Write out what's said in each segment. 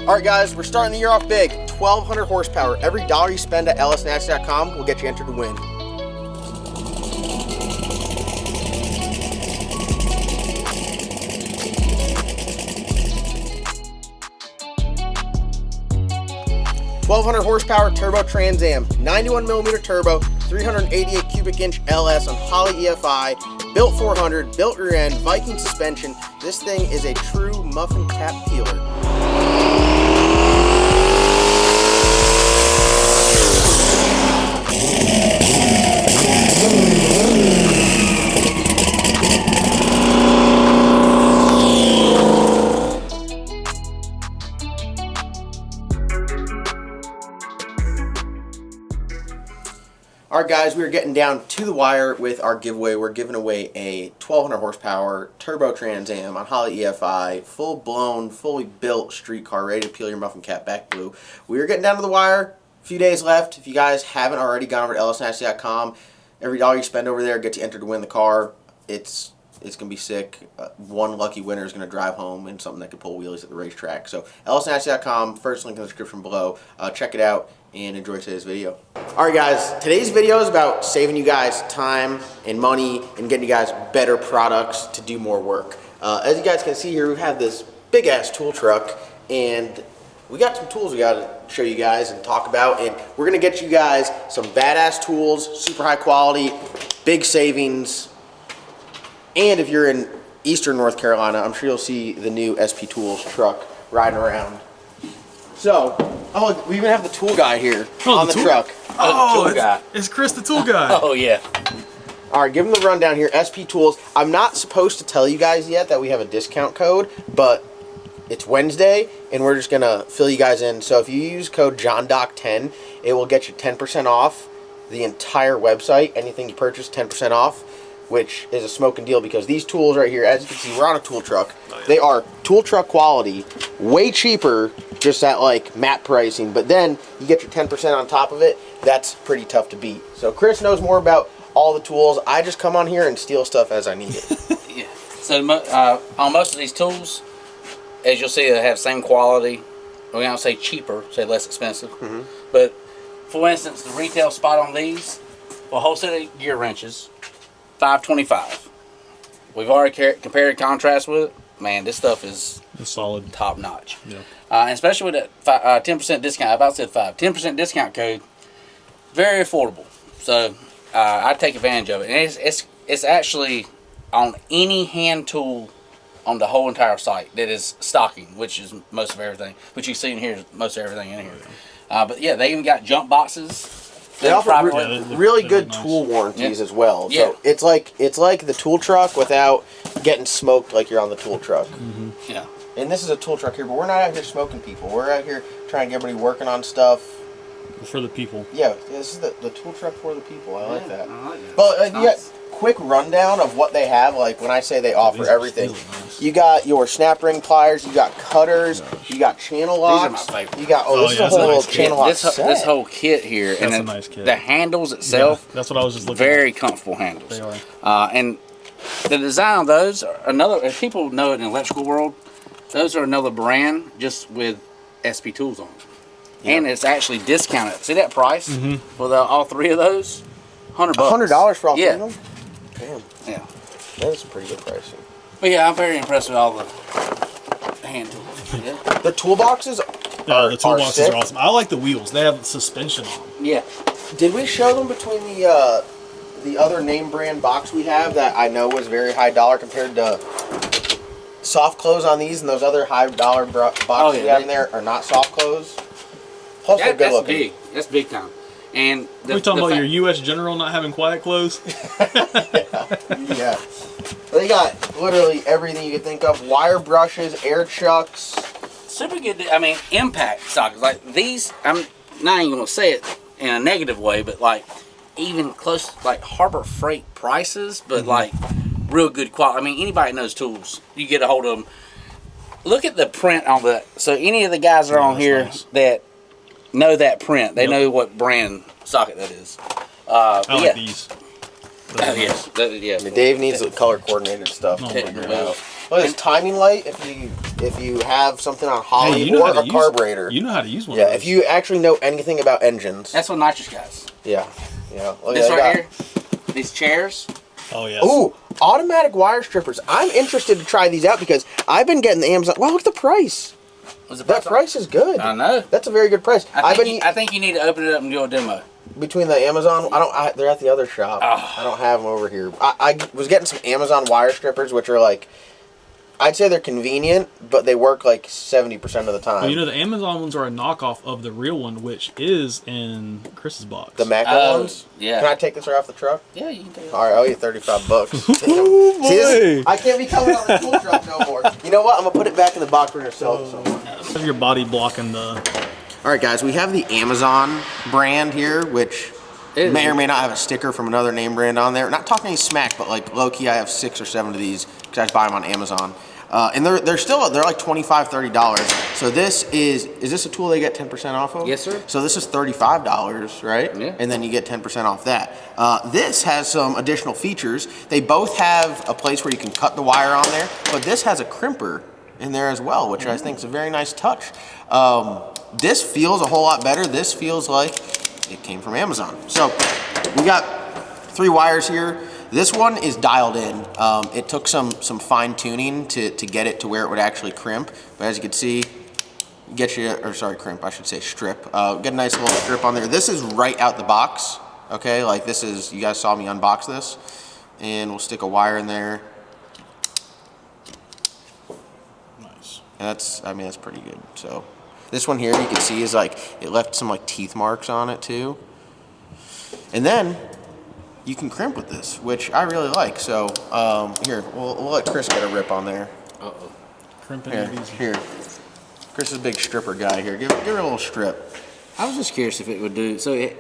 All right, guys, we're starting the year off big. 1,200 horsepower. Every dollar you spend at lsnasty.com will get you entered to win. .1,200 horsepower turbo Trans Am, 91mm turbo, 388 cubic inch LS on Holley EFI, built 400, built rear end, Viking suspension. This thing is a true muffin cap peeler. All right, guys, we are getting down to the wire with our giveaway. We're giving away a 1,200 horsepower turbo Trans Am on Holley EFI, full-blown, fully built street car, ready to peel your muffin cap back blue. We are getting down to the wire. A few days left. If you guys haven't already gone over to lsnasty.com, every dollar you spend over there gets you entered to win the car. It's going to be sick. One lucky winner is going to drive home in something that could pull wheelies at the racetrack. So lsnasty.com, first link in the description below. Check it out and enjoy today's video. Alright guys, today's video is about saving you guys time and money and getting you guys better products to do more work. As you guys can see here, we have this big ass tool truck and we got some tools we got to show you guys and talk about, and we're going to get you guys some badass tools, super high quality, big savings. And if you're in eastern North Carolina, I'm sure you'll see the new SP Tools truck riding around. So, oh look, we even have the tool guy here on the truck. Oh, tool guy. It's Chris the tool guy. Oh yeah. All right, give him the rundown here. SP Tools. I'm not supposed to tell you guys yet that we have a discount code, but it's Wednesday, and we're just gonna fill you guys in. So if you use code JohnDoc10, it will get you 10% off the entire website. Anything you purchase, 10% off, which is a smoking deal because these tools right here, as you can see, we're on a tool truck. They are tool truck quality, way cheaper, just at like MAP pricing, but then you get your 10% on top of it. That's pretty tough to beat. So Chris knows more about all the tools. I just come on here and steal stuff as I need it. Yeah. So on most of these tools, as you'll see, they have same quality. We don't say cheaper, say less expensive. But for instance, the retail spot on these, well, wholesale gear wrenches, $525. We've already compared and contrast with it. Man, this stuff is solid, top notch. Yeah. And especially with that 10% discount. I about said 10% discount code. Very affordable. So I take advantage of it. And it's actually on any hand tool on the whole entire site that is stocking, which is most of everything. Which you see in here is most of everything in here. But yeah, they even got jump boxes. They offer really good tool warranties as well. So it's like the tool truck without getting smoked like you're on the tool truck. Yeah. And this is a tool truck here, but we're not out here smoking people. We're out here trying to get everybody working on stuff. For the people. Yeah, this is the tool truck for the people. I like that. I like that. But yeah, quick rundown of what they have. Like when I say they offer everything, nice. You got your snap ring pliers, you got cutters, you got channel locks. These are my favorite. You got this is a whole nice channel lock set. This whole kit here, that's a nice kit. The handles itself. Yeah, that's what I was just looking. Very comfortable handles. They are. And the design of those are another. If people know it in the electrical world, those are another brand just with SP Tools on it. Yep. And it's actually discounted. See that price for all three of those? $100. $100 for all three of them? Damn. Yeah. That's pretty good pricing. But yeah, I'm very impressed with all the hand tools. Yeah. The toolboxes the toolboxes are awesome. I like the wheels. They have suspension on them. Yeah. Did we show them between the other name brand box we have that I know was very high dollar compared to soft close on these, and those other high dollar boxes we have in there are not soft close? Plus they're good looking. Big. That's big time. And we're talking about your U.S. General not having quiet clothes. Yeah. They got literally everything you could think of: wire brushes, air chucks. Super good. I mean, impact sockets like these. I'm not even gonna say it in a negative way, but like even close like Harbor Freight prices, but like real good quality. I mean, anybody knows tools. You get a hold of them. Look at the print on the. So any of the guys that are on here that know that print, they know what brand socket that is. I like these. Yeah. I mean, Dave needs the color coordinated stuff. Look at this timing light. If you have something on Holley you know or how a to carburetor. You know how to use one. Yeah, of those. if you actually know anything about engines. That's what nitrous guys. Yeah. Look, This they right got- here, these chairs. Oh yes. Ooh, automatic wire strippers. I'm interested to try these out because I've been getting the Amazon. Wow, look at the price. That price is good. I know. That's a very good price. I think you need to open it up and do a demo. Between the Amazon, they're at the other shop. Oh. I don't have them over here. I was getting some Amazon wire strippers, which are like, I'd say they're convenient, but they work like 70% of the time. Well, you know, the Amazon ones are a knockoff of the real one, which is in Chris's box. The Macro ones? Yeah. Can I take this right off the truck? Yeah, you can take it. All right, I'll get $35. Ooh, boy. See this? I can't be coming on the tool truck no more. You know what? I'm going to put it back in the box. We're going to sell it somewhere. Have your body blocking the. All right, guys, we have the Amazon brand here, which may or may not have a sticker from another name brand on there. Not talking any smack, but like low-key, I have 6 or 7 of these because I just buy them on Amazon. And they're like $25, $30. So this is this a tool they get 10% off of? Yes, sir. So this is $35, right? Yeah. And then you get 10% off that. This has some additional features. They both have a place where you can cut the wire on there, but this has a crimper in there as well, which I think is a very nice touch. This feels a whole lot better. This feels like it came from Amazon. So we got 3 wires here. This one is dialed in. It took some fine tuning to get it to where it would actually crimp. But as you can see, crimp, I should say strip. Get a nice little strip on there. This is right out the box, okay? Like this is, you guys saw me unbox this. And we'll stick a wire in there. Nice. And that's pretty good. So this one here, you can see is like, it left some like teeth marks on it too. And then you can crimp with this, which I really like. So here, we'll let Chris get a rip on there. Uh-oh. Crimping Here, it easy. here. Chris is a big stripper guy here. Give her a little strip. I was just curious if it would do. So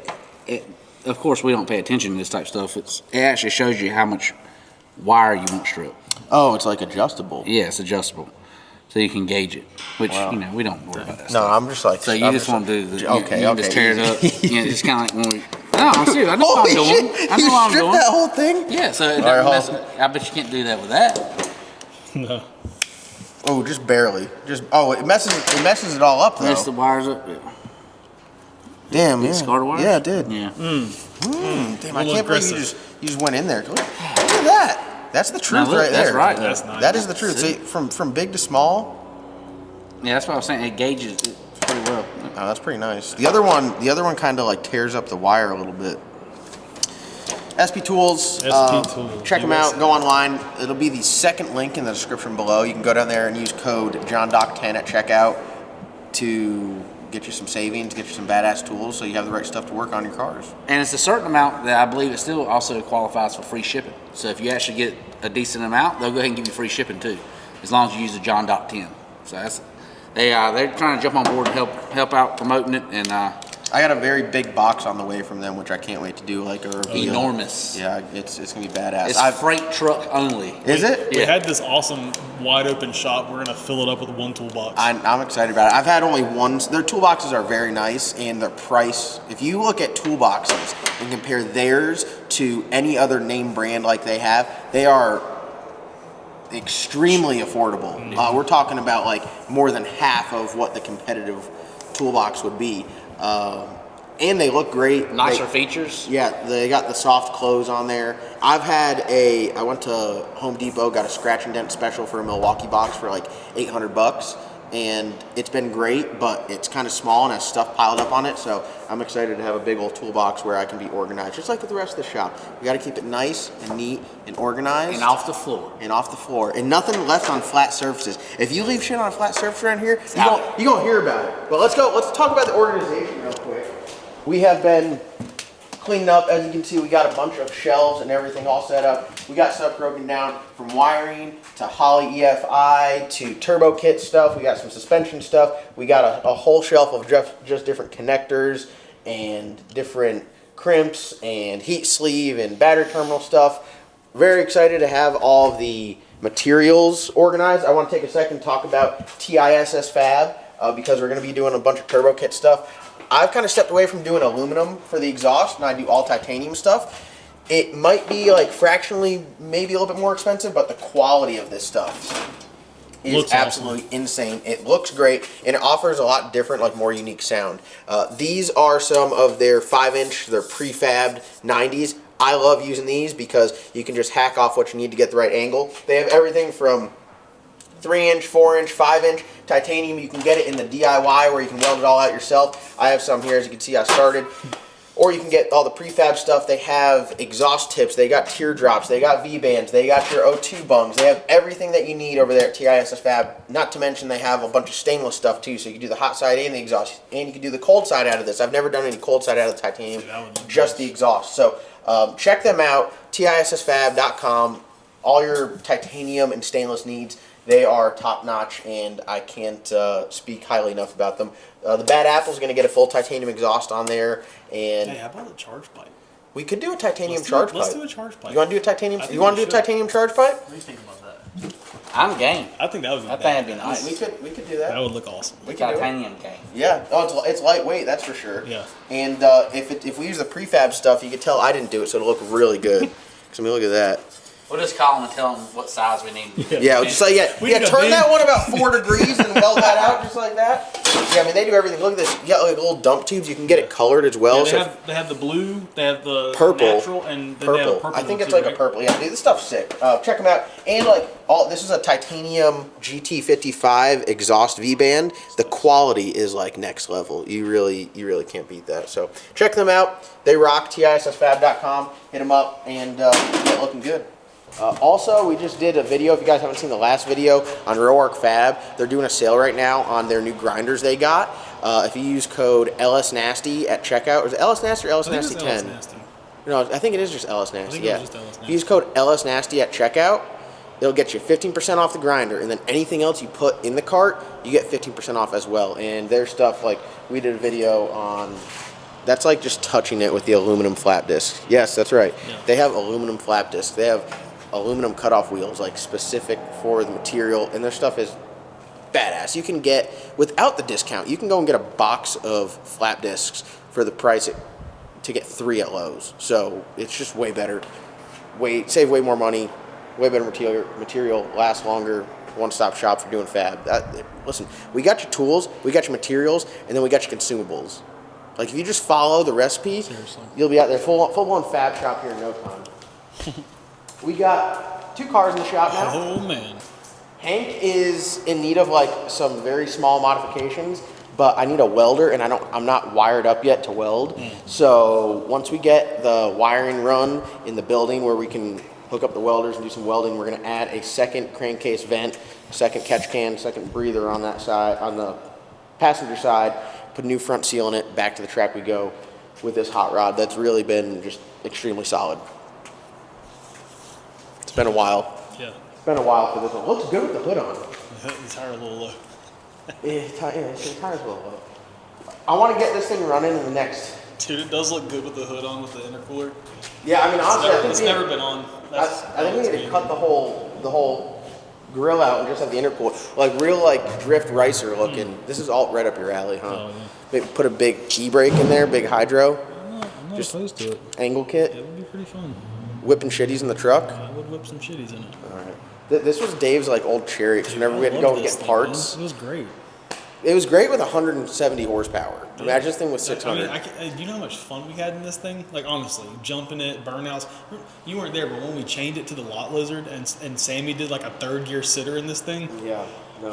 of course, we don't pay attention to this type of stuff. It actually shows you how much wire you want stripped. Oh, it's like adjustable. Yeah, it's adjustable, so you can gauge it. Which Wow. we don't worry about that. No, stuff. I'm just like. So you just want to do the, Okay, you just tear it up. It's kind of like when we. No, I'm serious. I know what I'm doing. I know You what I'm stripped doing. that whole thing? Yeah, so it All right, doesn't mess. I bet you can't do that with that. No. Oh, just barely. It messes it all up though. Mess the wires up. Yeah. Damn, Did it yeah. scar the wires? Yeah, it did. Yeah. Damn, I little can't believe aggressive. you just went in there. Look at that. That's the truth look, right that's there. right. That's nice. That is the truth. See, from big to small. Yeah, that's what I was saying. It gauges it pretty well. Oh, that's pretty nice. The other one kind of like tears up the wire a little bit. SP Tools. Tools. Check them out. Go online. It'll be the second link in the description below. You can go down there and use code JohnDoc10 at checkout to get you some savings, get you some badass tools, so you have the right stuff to work on your cars. And it's a certain amount that I believe it still also qualifies for free shipping. So if you actually get a decent amount, they'll go ahead and give you free shipping too, as long as you use the John Doc 10. So that's they're trying to jump on board and help out promoting it. And I got a very big box on the way from them, which I can't wait to do like a review. enormous. Yeah, it's gonna be badass. It's freight truck only. Is it? We Yeah. had this awesome wide open shop. We're gonna fill it up with one toolbox. I'm excited about it. I've had only one. Their toolboxes are very nice, and their price. If you look at toolboxes and compare theirs to any other name brand like they have, they are extremely affordable. We're talking about like more than half of what the competitive toolbox would be, and they look great. Nicer features. Yeah, they got the soft close on there. I went to Home Depot, got a scratch and dent special for a Milwaukee box for like $800, and it's been great, but it's kind of small and has stuff piled up on it, so I'm excited to have a big old toolbox where I can be organized, just like with the rest of the shop. We got to keep it nice and neat and organized. And off the floor. And nothing left on flat surfaces. If you leave shit on a flat surface around here, you're gonna hear about it. But let's talk about the organization real quick. We have been cleaning up. As you can see, we got a bunch of shelves and everything all set up. We got stuff broken down from wiring to Holley EFI to turbo kit stuff. We got some suspension stuff. We got a whole shelf of just different connectors and different crimps and heat sleeve and battery terminal stuff. Very excited to have all of the materials organized. I want to take a second to talk about TISS Fab because we're going to be doing a bunch of turbo kit stuff. I've kind of stepped away from doing aluminum for the exhaust, and I do all titanium stuff. It might be like fractionally maybe a little bit more expensive, but the quality of this stuff is Looks absolutely insane. It looks great, and it offers a lot different, like more unique sound. These are some of their 5-inch, their prefabbed 90s. I love using these because you can just hack off what you need to get the right angle. They have everything from 3-inch, 4-inch, 5-inch titanium. You can get it in the DIY where you can weld it all out yourself. I have some here, as you can see. I started. Or you can get all the prefab stuff. They have exhaust tips. They got teardrops. They got V-bands. They got your O2 bungs. They have everything that you need over there at TISS Fab. Not to mention they have a bunch of stainless stuff too. So you can do the hot side and the exhaust. And you can do the cold side out of this. I've never done any cold side out of the titanium. Just the exhaust. So check them out. TISSFab.com. All your titanium and stainless needs. They are top notch, and I can't speak highly enough about them. The Bad Apple's going to get a full titanium exhaust on there, and Hey, how about a charge pipe? we could do a titanium charge pipe. Let's do a charge pipe. You want to do a titanium? I think You want we to do a should. titanium charge pipe? What do you think about that? I'm game. I think that would be I think that'd be nice. We could do That that. would look awesome. We could do it. Titanium game. Yeah. Oh, it's lightweight. That's for sure. Yeah. And if we use the prefab stuff, you can tell I didn't do it, so it'll look really good. Because I mean, look at that. We'll just call them and tell them what size we need. Yeah, just like We need a turn bin. that one about 4 degrees and weld that out just like that. Yeah, I mean they do everything. Look at this. You got like little dump tubes. You can get it colored as well. Yeah, they have the blue, they have the Purple. natural, and then they have a Purple. purple. I think one it's too, like right? a purple. Yeah, dude, this stuff's sick. Check them out. And like this is a titanium GT55 exhaust V band. The quality is like next level. You really can't beat that. So check them out. They rock. TISSFab.com. Hit them up and get looking good. Also, we just did a video. If you guys haven't seen the last video on RoArc Fab, they're doing a sale right now on their new grinders they got. If you use code LSNasty at checkout, or is it LSNasty or I think it's LSNasty10? LS Nasty. No, I think it is just LSNasty. think it Yeah. was just LS If you use code LSNasty at checkout, it'll get you 15% off the grinder, and then anything else you put in the cart, you get 15% off as well. And their stuff, like we did a video on. That's like just touching it with the aluminum flap disc. Yes, that's right. Yeah. They have aluminum flap disc. They have aluminum cutoff wheels, like specific for the material, and their stuff is badass. You can get, without the discount, you can go and get a box of flap discs for the price to get 3 at Lowe's. So it's just way better. Save way more money, way better material, lasts longer. One-stop shop for doing fab. Listen, we got your tools, we got your materials, and then we got your consumables. Like if you just follow the recipe, Seriously. you'll be out there full-blown fab shop here in no time. We got 2 cars in the shop now. Oh man. Hank is in need of like some very small modifications, but I need a welder, and I'm not wired up yet to weld. So once we get the wiring run in the building where we can hook up the welders and do some welding, we're gonna add a second crankcase vent, second catch can, second breather on that side, on the passenger side, put a new front seal in it, back to the track we go with this hot rod that's really been just extremely solid. It's been a while. Yeah. It's been a while for this one. Looks good with the hood on. The tire a little low. Yeah, the tire's a little low. I want to get this thing running in the next. Dude, it does look good with the hood on with the intercooler. Yeah, I mean honestly, It's never been on. I think we need to cut the whole grill out and just have the intercooler, like real like drift ricer looking. This is all right up your alley, huh? Oh, yeah. Maybe put a big e-brake in there, big hydro, I'm not Just- opposed to it. angle kit, It would be pretty fun. whipping shitties in the truck. I would whip some shitties in it. All right. This was Dave's like old Chariot. Whenever we had to I go loved and this get thing, parts, man. It was great. it was great with 170 horsepower. Imagine this thing with I 600. mean, you know how much fun we had in this thing? Like, honestly, jumping it, burnouts. You weren't there, but when we chained it to the lot lizard and Sammy did like a 3rd gear sitter in this thing. Yeah, no,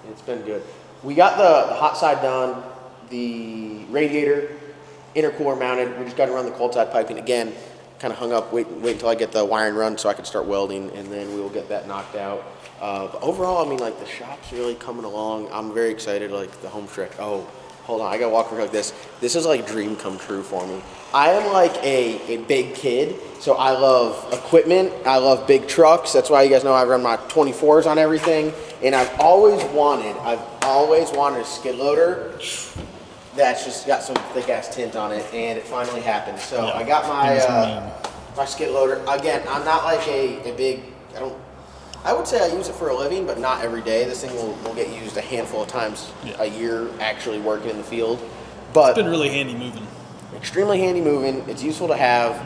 it's been good. We got the hot side done, the radiator, intercooler mounted. We just got to run the cold side piping again. Kind of hung up, wait until I get the wiring run so I can start welding, and then we will get that knocked out. But overall, I mean, like the shop's really coming along. I'm very excited. Like the home stretch. Oh, hold on, I gotta walk around like this. This is like dream come true for me. I am like a big kid, so I love equipment. I love big trucks. That's why you guys know I run my 24s on everything. And I've always wanted a skid loader that's just got some thick ass tint on it, and it finally happened. So Yeah, I got it was my mean. my skid loader. Again, I'm not like a big. I would say I use it for a living, but not every day. This thing will get used a handful of times Yeah. a year actually working in the field. But It's been really handy moving. extremely handy moving. It's useful to have.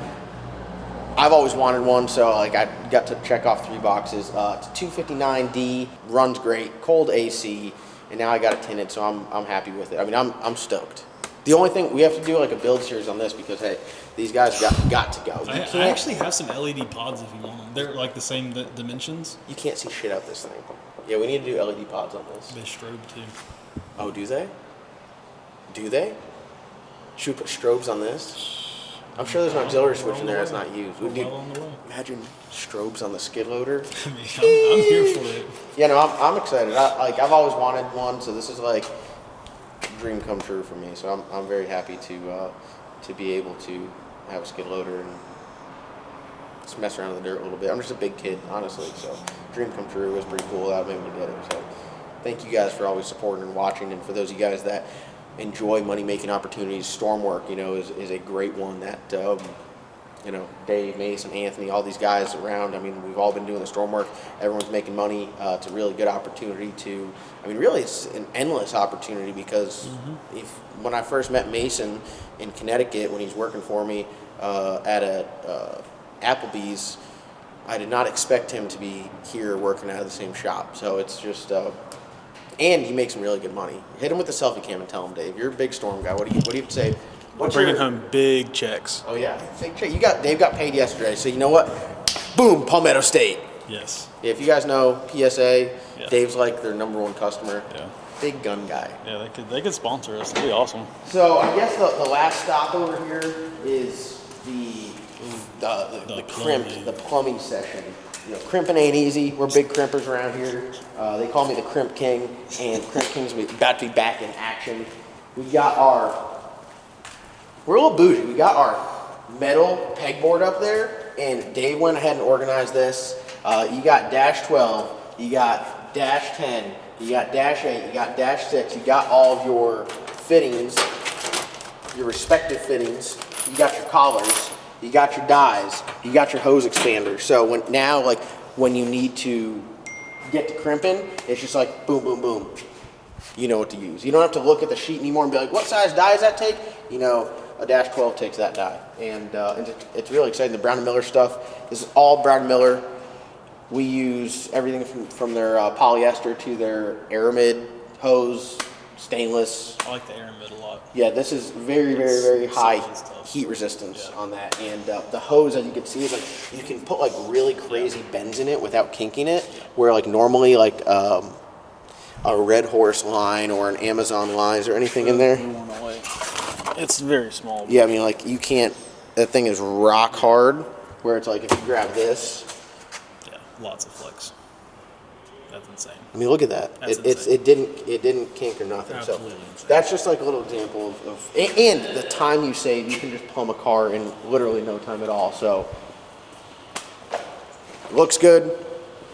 I've always wanted one, so like I got to check off 3 boxes. It's a 259D, runs great, cold AC, and now I got it tinted, so I'm happy with it. I mean, I'm stoked. The only thing we have to do like a build series on this because hey, these guys got to go. I actually have some LED pods if you want them. They're like the same dimensions. You can't see shit out this thing. Yeah, we need to do LED pods on this. They strobe too. Oh, do they? Do they? Should we put strobes on this? I'm sure there's an auxiliary switch in there that's not used. Would you imagine strobes on the skid loader? I mean, I'm here for it. Yeah, no, I'm excited. I've always wanted one, so this is like a dream come true for me. So I'm very happy to be able to have a skid loader and just mess around in the dirt a little bit. I'm just a big kid, honestly. So dream come true. It was pretty cool that I'm able to get it. So thank you guys for always supporting and watching, and for those of you guys that enjoy money-making opportunities, Stormwork, is a great one that, Dave, Mason, Anthony, all these guys around, I mean, we've all been doing the Stormwork. Everyone's making money. It's a really good opportunity to, I mean, really it's an endless opportunity because when I first met Mason in Connecticut when he's working for me at a Applebee's, I did not expect him to be here working out of the same shop. So it's just... and he makes some really good money. Hit him with the selfie cam and tell him, Dave, you're a big Storm guy. What do you say? We're bringing home big checks. Oh yeah, big check. Dave got paid yesterday, so you know what? Boom, Palmetto State. Yes. Yeah, if you guys know PSA, yeah. Dave's like their #1 customer. Yeah. Big gun guy. Yeah, they could sponsor us. That'd be awesome. So I guess the last stop over here is the plumbing session. Crimping ain't easy. We're big crimpers around here. They call me the Crimp King, and Crimp King's about to be back in action. We're a little bougie. We got our metal pegboard up there, and Dave went ahead and organized this. You got -12, you got -10, you got -8, you got -6. You got all of your fittings, your respective fittings. You got your collars. You got your dies, you got your hose expander. So when you need to get to crimping, it's just like boom, boom, boom. You know what to use. You don't have to look at the sheet anymore and be like, what size die does that take? A -12 takes that die. And it's really exciting. The Brown & Miller stuff, this is all Brown & Miller. We use everything from their polyester to their aramid hose, stainless. I like the aramid a lot. Yeah, this is very, very, very high heat resistance on that. And the hose, as you can see, is like you can put like really crazy bends in it without kinking it. Where like normally like a Red Horse line or an Amazon lines or anything in there. It's very small. Yeah, I mean like you can't. That thing is rock hard. Where it's like if you grab this. Yeah, lots of flex. That's insane. I mean, look at that. It didn't kink or nothing. Absolutely so insane. that's just like a little example and the time you save. You can just plumb a car in literally no time at all. So looks good,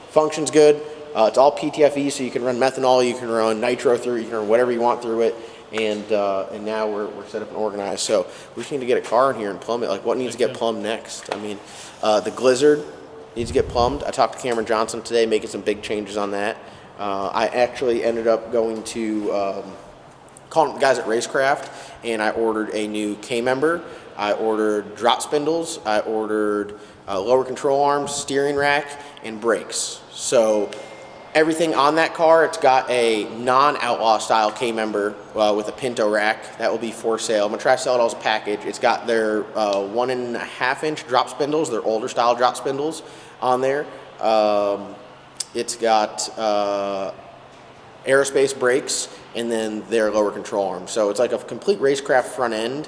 functions good. It's all PTFE, so you can run methanol, you can run nitro through it, you can run whatever you want through it. And now we're set up and organized. So we just need to get a car in here and plumb it. Like what needs to get plumbed next? I mean, the Glizzard needs to get plumbed. I talked to Cameron Johnson today, making some big changes on that. I actually ended up going to calling the guys at Racecraft, and I ordered a new K-member. I ordered drop spindles. I ordered lower control arms, steering rack, and brakes. So everything on that car, it's got a non-outlaw style K-member with a Pinto rack. That will be for sale. I'm going to try to sell it all as a package. It's got their 1.5-inch drop spindles, their older style drop spindles on there. It's got aerospace brakes and then their lower control arms. So it's like a complete Racecraft front end,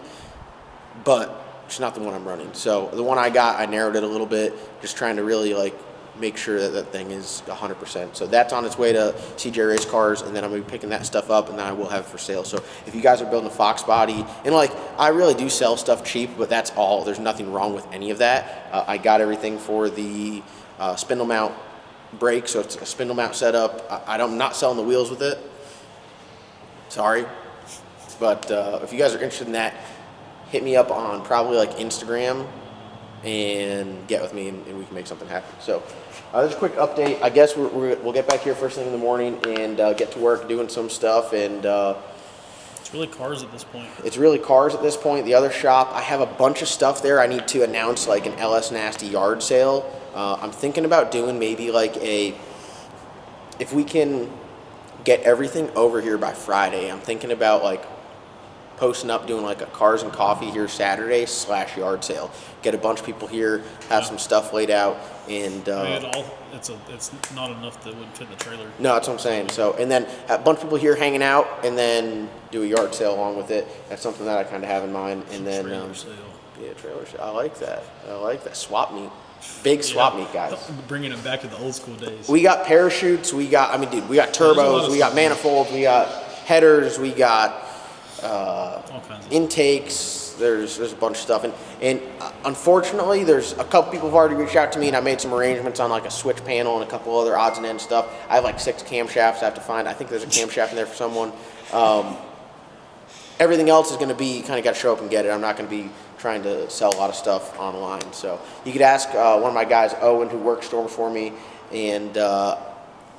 but it's not the one I'm running. So the one I got, I narrowed it a little bit, just trying to really like make sure that that thing is 100%. So that's on its way to CJ Race Cars, and then I'm going to be picking that stuff up, and then I will have it for sale. So if you guys are building a Fox body, and like I really do sell stuff cheap, but that's all. There's nothing wrong with any of that. I got everything for the spindle mount brake, so it's a spindle mount setup. I'm not selling the wheels with it. Sorry. But if you guys are interested in that, hit me up on probably like Instagram and get with me, and we can make something happen. So just a quick update. I guess we'll get back here first thing in the morning and get to work doing some stuff. And It's really cars at this point. It's really cars at this point. The other shop, I have a bunch of stuff there. I need to announce like an LS Nasty yard sale. I'm thinking about doing maybe like if we can get everything over here by Friday, I'm thinking about like posting up, doing like a cars and coffee here Saturday / yard sale. Get a bunch of people here, have some stuff laid out, and it's not enough that would fit in the trailer. no, that's what I'm saying. So, and then a bunch of people here hanging out, and then do a yard sale along with it. That's something that I kind of have in mind. And then Trailer sale. yeah, trailer sale. I like that. Swap meet, big swap meet, guys. Bringing it back to the old school days. We got parachutes. We got we got turbos. We got manifolds. We got headers. We got all kinds of intakes. There's a bunch of stuff, and unfortunately, there's a couple people who've already reached out to me, and I made some arrangements on like a switch panel and a couple other odds and ends stuff. I have like 6 camshafts I have to find. I think there's a camshaft in there for someone. Everything else is going to be kind of got to show up and get it. I'm not going to be trying to sell a lot of stuff online. So you could ask one of my guys, Owen, who works store for me, and I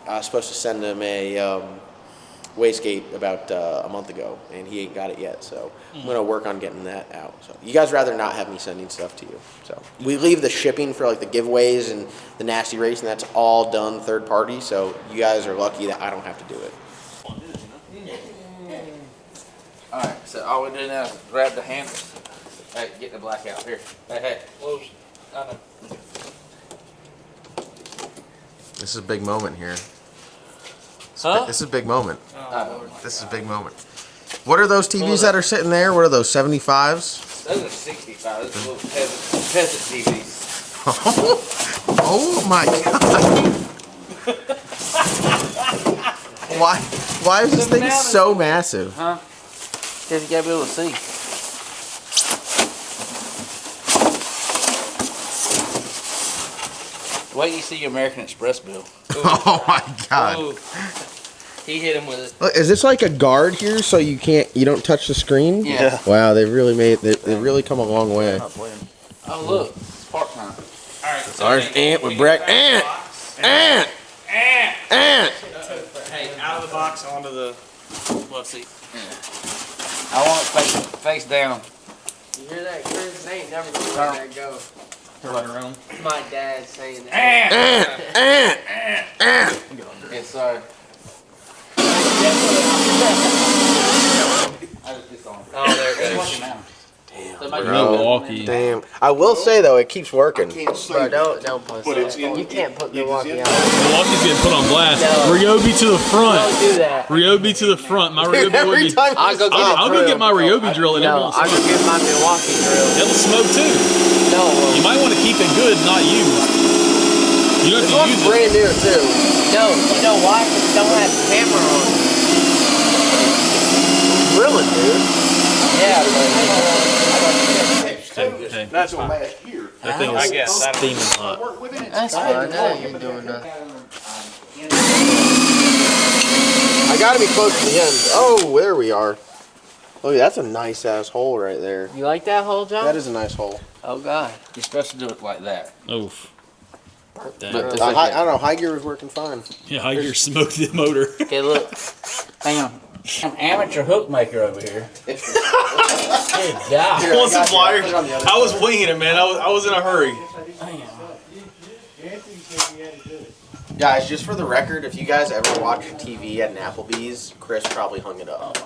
was supposed to send him a wastegate about a month ago, and he ain't got it yet. So I'm going to work on getting that out. So you guys rather not have me sending stuff to you. So we leave the shipping for like the giveaways and the nasty race, and that's all done third party. So you guys are lucky that I don't have to do it. Alright, so all we do now is grab the handles. Hey, get the black out here. Hey, close. I know. This is a big moment here. Huh? This is a big moment. Oh, This is a big moment. What are those TVs that are sitting there? What are those, 75s? those are 65. Those are little peasant TVs. Oh my god. Why is this thing so massive? Huh? Because you gotta be able to see. Wait till you see your American Express bill. Oh my god. Ooh. He hit him with it. Look, is this like a guard here so you don't touch the screen? Yeah. Wow, they've really they've really come a long way. Oh look, it's park time. Alright, so Ours Ant with Breck. Ant! hey, out of the box onto the love seat. I want it face down. You hear that, Chris? They ain't never gonna let that go. Turn it around. My dad saying that. Yes, sir. Oh, there it goes. Milwaukee. Damn. I will say though, it keeps working. Bro, don't post that. You can't put Milwaukee on. Milwaukee's getting put on blast. No. Ryobi to the front. Don't do that. Ryobi to the front. My Ryobi would Every be. time I'll go get it. I'll go get my Ryobi drill and No, I'll go get my Milwaukee drill. it'll smoke too. No, You might want to keep it good, not used. You don't This have to one's use it. brand new too. no, you know why? 'Cause it don't have camera on it. Drilling, dude. Yeah, but Hey, That's on last year. that thing I is guess. I don't steaming hot. Work within it. that's fine. That ain't even doing nothing. I gotta be close to the end. Oh, there we are. Look, that's a nice ass hole right there. You like that hole, John? That is a nice hole. Oh God. You're supposed to do it like that. Oof. Damn. But it's I like don't know. High gear was working fine. Yeah, high gear smoked the motor. Okay, look. hang on. I'm amateur hook maker over here. Good God. Here, I Want some got you. I'll pliers? put it on the other I was side. winging it, man. I was in a hurry. Guys, just for the record, if you guys ever watch TV at an Applebee's, Chris probably hung it up.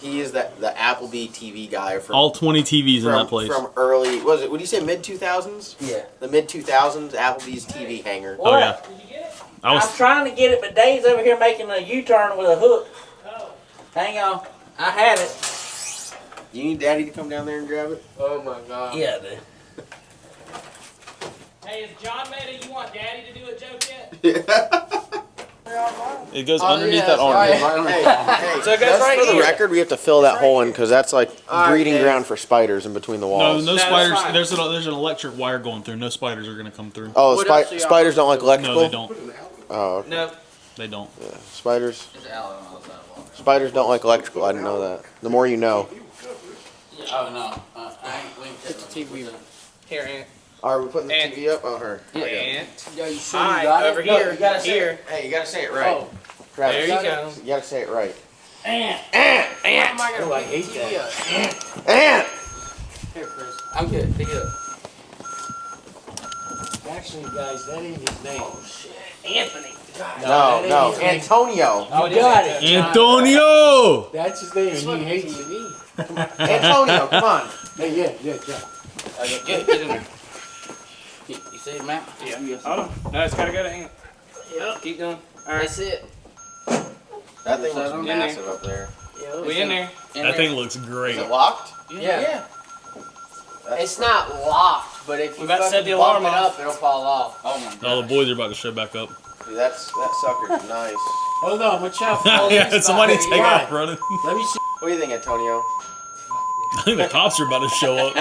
He is the Applebee TV guy from All 20 TVs in that place. from early. What do you say, mid 2000s? Yeah. The mid 2000s Applebee's TV hanger. Oh yeah. I I'm was. trying to get it, but Dave's over here making a U-turn with a hook. Hang on. I had it. You need Daddy to come down there and grab it? Oh my God. Yeah, dude. Hey, is John mad at you want Daddy to do a joke yet? It goes Oh, underneath yeah, that arm. sorry. Hey, So it goes just right for the here. record, we have to fill that hole in because that's like right, breeding Dave. ground for spiders in between the No, walls. no that's spiders. fine. There's an electric wire going through. No spiders are gonna come through. Oh, What else do y'all- spiders don't like electrical? No, they don't. Oh, okay. No. They don't. Spiders don't like electrical. I didn't know that. The more you know. Oh, no. I ain't winged it. TV. Here, Aunt. Are we putting the And- TV up? Oh, her. Aunt. Yo, you sure you got Hi, over it? here. you gotta say Here. it. Hey, you gotta say it right. Oh. Travis, There you go. You gotta say it right. Ant. Am I gonna Oh, I pick hate TV that. up? Ant! Here, Chris. I'm good. Pick it up. Actually, guys, that ain't his name. Anthony. No, that ain't no, his name. Antonio. You got it. Antonio! That's his name, This and one he hates it. TV. Antonio, come on. Hey, yeah, Jack. Okay, get in there. You see it, Matt? Yeah. Hold on. No, it's gotta go to Ant. Yep. Keep going. Alright. That's it. That thing looks In there. massive up there. Yep. We in there. That thing looks great. Is it locked? Yeah. That's It's not locked, but if you We about to set fucking the bump alarm it off. up, it'll fall off. Oh my All god. the boys are about to show back up. Dude, that sucker's nice. Hold on, watch out. Yeah, somebody take Why? off running. Let me see. What do you think, Antonio? I think the cops are about to show up.